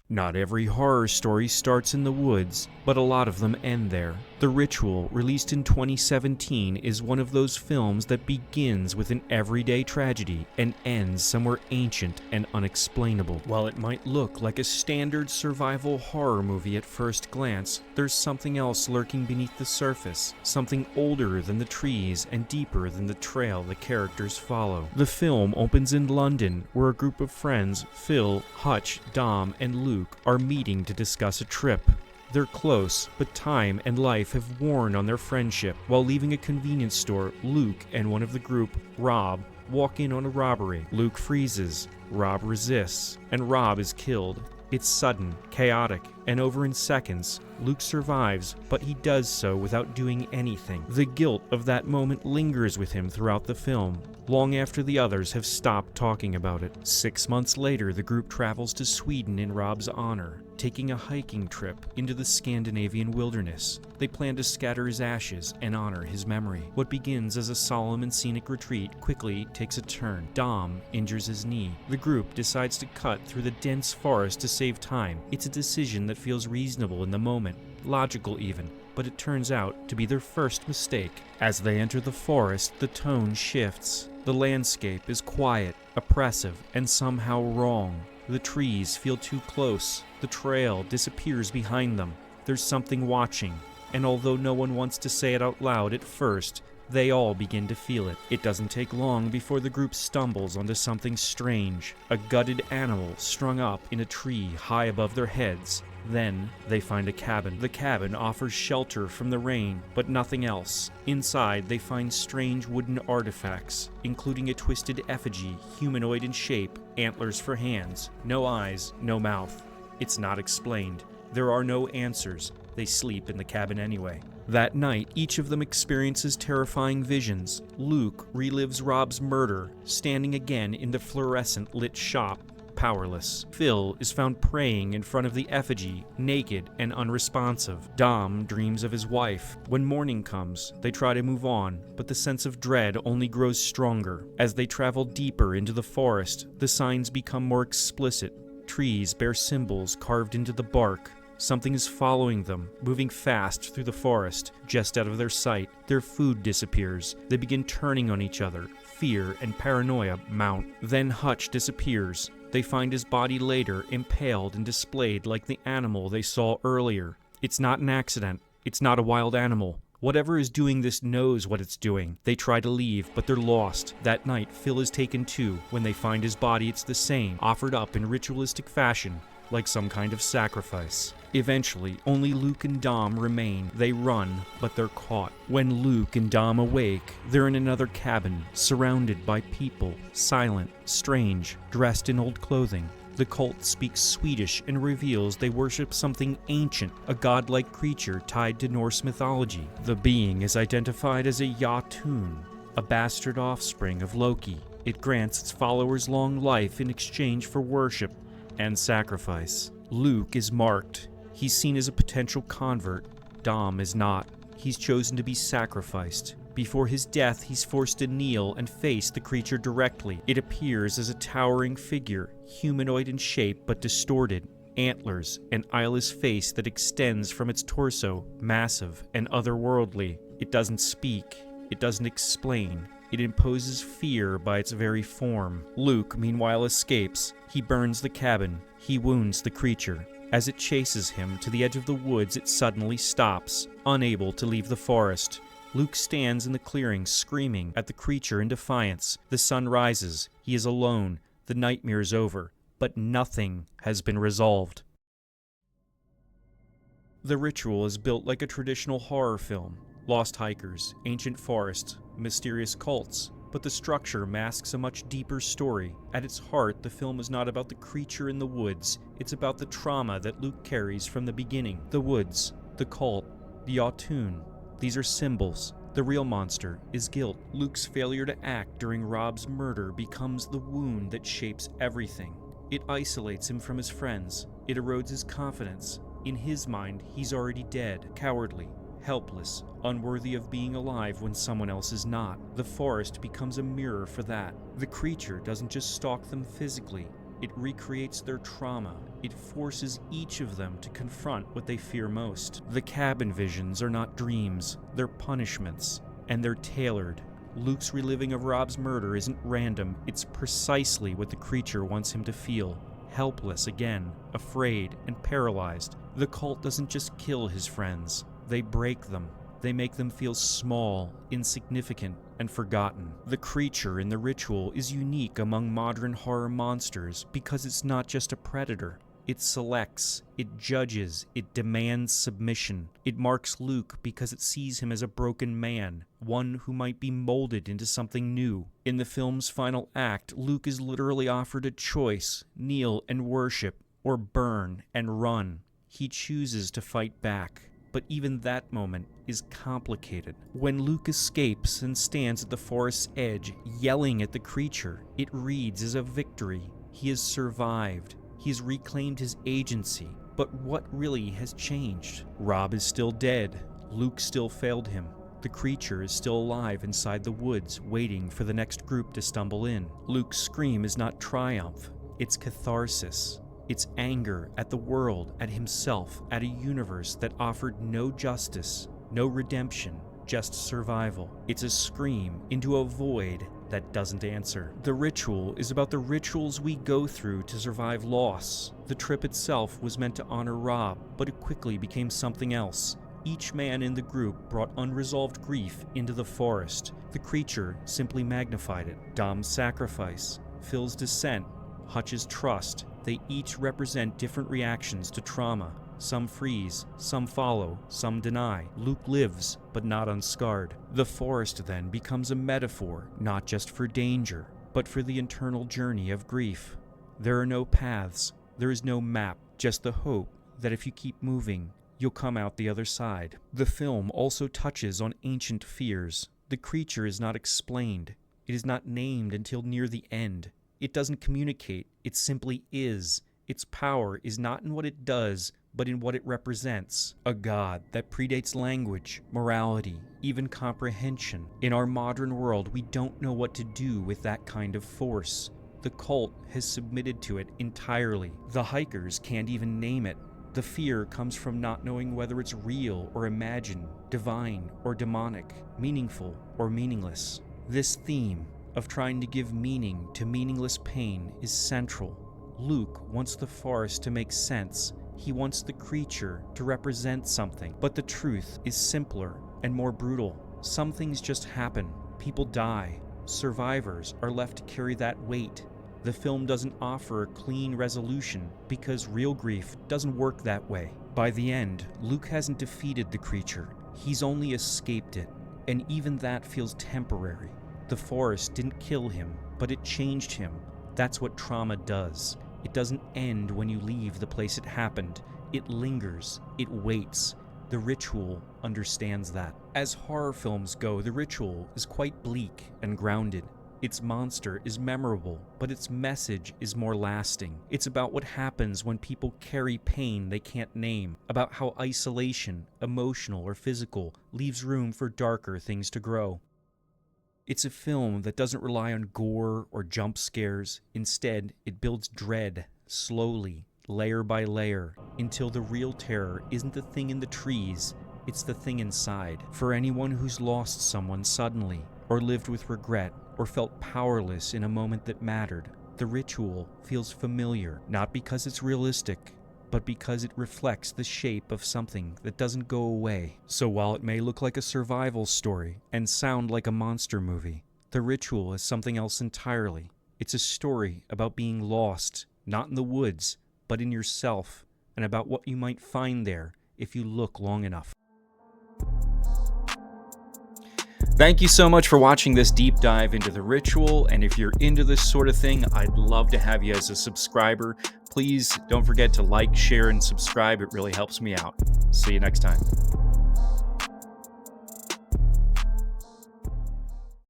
Not every horror story starts in the woods, but a lot of them end there. The Ritual, released in 2017, is one of those films that begins with an everyday tragedy and ends somewhere ancient and unexplainable. While it might look like a standard survival horror movie at first glance, there's something else lurking beneath the surface, something older than the trees and deeper than the trail the characters follow. The film opens in London, where a group of friends, Phil, Hutch, Dom, and Luke, are meeting to discuss a trip. They're close, but time and life have worn on their friendship. While leaving a convenience store, Luke and one of the group, Rob, walk in on a robbery. Luke freezes, Rob resists, and Rob is killed. It's sudden, chaotic, and over in seconds. Luke survives, but he does so without doing anything. The guilt of that moment lingers with him throughout the film, long after the others have stopped talking about it. 6 months later, the group travels to Sweden in Rob's honor, taking a hiking trip into the Scandinavian wilderness. They plan to scatter his ashes and honor his memory. What begins as a solemn and scenic retreat quickly takes a turn. Dom injures his knee. The group decides to cut through the dense forest to save time. It's a decision that feels reasonable in the moment, logical even, but it turns out to be their first mistake. As they enter the forest, the tone shifts. The landscape is quiet, oppressive, and somehow wrong. The trees feel too close. The trail disappears behind them. There's something watching, and although no one wants to say it out loud at first, they all begin to feel it. It doesn't take long before the group stumbles onto something strange, a gutted animal strung up in a tree high above their heads. Then they find a cabin. The cabin offers shelter from the rain, but nothing else. Inside, they find strange wooden artifacts, including a twisted effigy, humanoid in shape, antlers for hands, no eyes, no mouth. It's not explained. There are no answers. They sleep in the cabin anyway. That night, each of them experiences terrifying visions. Luke relives Rob's murder, standing again in the fluorescent lit shop, powerless. Phil is found praying in front of the effigy, naked and unresponsive. Dom dreams of his wife. When morning comes, they try to move on, but the sense of dread only grows stronger. As they travel deeper into the forest, the signs become more explicit. Trees bear symbols carved into the bark. Something is following them, moving fast through the forest, just out of their sight. Their food disappears. They begin turning on each other. Fear and paranoia mount. Then Hutch disappears. They find his body later, impaled and displayed like the animal they saw earlier. It's not an accident. It's not a wild animal. Whatever is doing this knows what it's doing. They try to leave, but they're lost. That night, Phil is taken too. When they find his body, it's the same, offered up in ritualistic fashion, like some kind of sacrifice. Eventually, only Luke and Dom remain. They run, but they're caught. When Luke and Dom awake, they're in another cabin, surrounded by people, silent, strange, dressed in old clothing. The cult speaks Swedish and reveals they worship something ancient, a godlike creature tied to Norse mythology. The being is identified as a Jotun, a bastard offspring of Loki. It grants its followers long life in exchange for worship and sacrifice. Luke is marked. He's seen as a potential convert. Dom is not. He's chosen to be sacrificed. Before his death, he's forced to kneel and face the creature directly. It appears as a towering figure, humanoid in shape but distorted. Antlers, an eyeless face that extends from its torso, massive and otherworldly. It doesn't speak. It doesn't explain. It imposes fear by its very form. Luke, meanwhile, escapes. He burns the cabin. He wounds the creature. As it chases him to the edge of the woods, it suddenly stops, unable to leave the forest. Luke stands in the clearing, screaming at the creature in defiance. The sun rises. He is alone. The nightmare is over. But nothing has been resolved. The Ritual is built like a traditional horror film. Lost hikers, ancient forests, mysterious cults. But the structure masks a much deeper story. At its heart, the film is not about the creature in the woods. It's about the trauma that Luke carries from the beginning. The woods, the cult, the Jotun. These are symbols. The real monster is guilt. Luke's failure to act during Rob's murder becomes the wound that shapes everything. It isolates him from his friends. It erodes his confidence. In his mind, he's already dead, cowardly, helpless, unworthy of being alive when someone else is not. The forest becomes a mirror for that. The creature doesn't just stalk them physically. It recreates their trauma. It forces each of them to confront what they fear most. The cabin visions are not dreams, they're punishments, and they're tailored. Luke's reliving of Rob's murder isn't random, it's precisely what the creature wants him to feel. Helpless again, afraid, and paralyzed. The cult doesn't just kill his friends, they break them. They make them feel small, insignificant, and forgotten. The creature in the ritual is unique among modern horror monsters because it's not just a predator. It selects, it judges, it demands submission. It marks Luke because it sees him as a broken man, one who might be molded into something new. In the film's final act, Luke is literally offered a choice: kneel and worship, or burn and run. He chooses to fight back. But even that moment is complicated. When Luke escapes and stands at the forest's edge, yelling at the creature, it reads as a victory. He has survived. He has reclaimed his agency. But what really has changed? Rob is still dead. Luke still failed him. The creature is still alive inside the woods, waiting for the next group to stumble in. Luke's scream is not triumph. It's catharsis. It's anger at the world, at himself, at a universe that offered no justice, no redemption, just survival. It's a scream into a void that doesn't answer. The ritual is about the rituals we go through to survive loss. The trip itself was meant to honor Rob, but it quickly became something else. Each man in the group brought unresolved grief into the forest. The creature simply magnified it. Dom's sacrifice, Phil's descent, Hutch's trust. They each represent different reactions to trauma. Some freeze, some follow, some deny. Luke lives, but not unscarred. The forest then becomes a metaphor, not just for danger, but for the internal journey of grief. There are no paths, there is no map, just the hope that if you keep moving, you'll come out the other side. The film also touches on ancient fears. The creature is not explained. It is not named until near the end. It doesn't communicate, it simply is. Its power is not in what it does, but in what it represents. A god that predates language, morality, even comprehension. In our modern world, we don't know what to do with that kind of force. The cult has submitted to it entirely. The hikers can't even name it. The fear comes from not knowing whether it's real or imagined, divine or demonic, meaningful or meaningless. This theme of trying to give meaning to meaningless pain is central. Luke wants the forest to make sense. He wants the creature to represent something. But the truth is simpler and more brutal. Some things just happen. People die. Survivors are left to carry that weight. The film doesn't offer a clean resolution because real grief doesn't work that way. By the end, Luke hasn't defeated the creature. He's only escaped it. And even that feels temporary. The forest didn't kill him, but it changed him. That's what trauma does. It doesn't end when you leave the place it happened. It lingers. It waits. The ritual understands that. As horror films go, the ritual is quite bleak and grounded. Its monster is memorable, but its message is more lasting. It's about what happens when people carry pain they can't name, about how isolation, emotional or physical, leaves room for darker things to grow. It's a film that doesn't rely on gore or jump scares. Instead, it builds dread, slowly, layer by layer, until the real terror isn't the thing in the trees, it's the thing inside. For anyone who's lost someone suddenly, or lived with regret, or felt powerless in a moment that mattered, the ritual feels familiar, not because it's realistic, but because it reflects the shape of something that doesn't go away. So while it may look like a survival story and sound like a monster movie, the ritual is something else entirely. It's a story about being lost, not in the woods, but in yourself, and about what you might find there if you look long enough. Thank you so much for watching this deep dive into the ritual, and if you're into this sort of thing, I'd love to have you as a subscriber. Please don't forget to like, share, and subscribe. It really helps me out. See you next time.